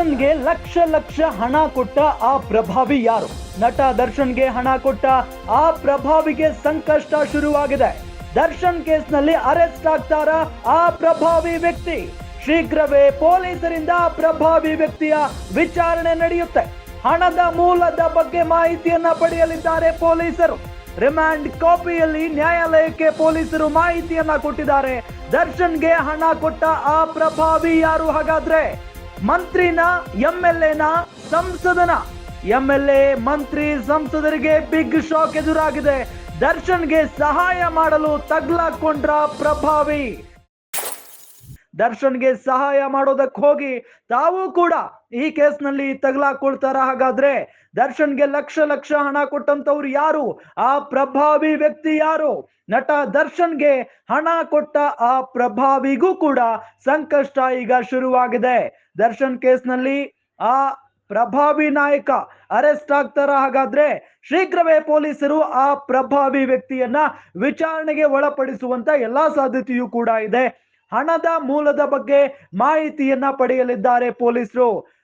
ದರ್ಶನ್ಗೆ ಲಕ್ಷ ಲಕ್ಷ ಹಣ ಕೊಟ್ಟ ಆ ಪ್ರಭಾವಿ ಯಾರು? ನಟ ದರ್ಶನ್ಗೆ ಹಣ ಕೊಟ್ಟ ಆ ಪ್ರಭಾವಿಗೆ ಸಂಕಷ್ಟ ಶುರುವಾಗಿದೆ. ದರ್ಶನ್ ಕೇಸ್ನಲ್ಲಿ ಅರೆಸ್ಟ್ ಆಗ್ತಾರ ಆ ಪ್ರಭಾವಿ ವ್ಯಕ್ತಿ? ಶೀಘ್ರವೇ ಪೊಲೀಸರಿಂದ ಪ್ರಭಾವಿ ವ್ಯಕ್ತಿಯ ವಿಚಾರಣೆ ನಡೆಯುತ್ತೆ. ಹಣದ ಮೂಲದ ಬಗ್ಗೆ ಮಾಹಿತಿಯನ್ನ ಪಡೆಯಲಿದ್ದಾರೆ ಪೊಲೀಸರು. ರಿಮಾಂಡ್ ಕಾಪಿಯಲ್ಲಿ ನ್ಯಾಯಾಲಯಕ್ಕೆ ಪೊಲೀಸರು ಮಾಹಿತಿಯನ್ನ ಕೊಟ್ಟಿದ್ದಾರೆ. ದರ್ಶನ್ಗೆ ಹಣ ಕೊಟ್ಟ ಆ ಪ್ರಭಾವಿ ಯಾರು ಹಾಗಾದ್ರೆ? ಮಂತ್ರಿನ, ಎಂಎಲ್ಎನ, ಸಂಸದನ? ಎಂಎಲ್ಎ, ಮಂತ್ರಿ, ಸಂಸದರಿಗೆ ಬಿಗ್ ಶಾಕ್ ಎದುರಾಗಿದೆ. ದರ್ಶನ್ಗೆ ಸಹಾಯ ಮಾಡಲು ತಗ್ಲಾಕೊಂಡ್ರ ಪ್ರಭಾವಿ. ದರ್ಶನ್ಗೆ ಸಹಾಯ ಮಾಡೋದಕ್ಕೆ ಹೋಗಿ ತಾವು ಕೂಡ ಈ ಕೇಸ್ನಲ್ಲಿ ತಗಲಾಕೊಳ್ತಾರ ಹಾಗಾದ್ರೆ? ದರ್ಶನ್ಗೆ ಲಕ್ಷ ಲಕ್ಷ ಹಣ ಕೊಟ್ಟಂತವ್ರು ಯಾರು? ಆ ಪ್ರಭಾವಿ ವ್ಯಕ್ತಿ ಯಾರು? ನಟ ದರ್ಶನ್ಗೆ ಹಣ ಕೊಟ್ಟ ಆ ಪ್ರಭಾವಿಗೂ ಕೂಡ ಸಂಕಷ್ಟ ಈಗ ಶುರುವಾಗಿದೆ. ದರ್ಶನ್ ಕೇಸ್ನಲ್ಲಿ ಆ ಪ್ರಭಾವಿ ನಾಯಕ ಅರೆಸ್ಟ್ ಆಗ್ತಾರ ಹಾಗಾದ್ರೆ? ಶೀಘ್ರವೇ ಪೊಲೀಸರು ಆ ಪ್ರಭಾವಿ ವ್ಯಕ್ತಿಯನ್ನ ವಿಚಾರಣೆಗೆ ಒಳಪಡಿಸುವಂತ ಎಲ್ಲಾ ಸಾಧ್ಯತೆಯೂ ಕೂಡ ಇದೆ. ಹಣದ ಮೂಲದ ಬಗ್ಗೆ ಮಾಹಿತಿಯನ್ನ ಪಡೆಯಲಿದ್ದಾರೆ ಪೊಲೀಸರು.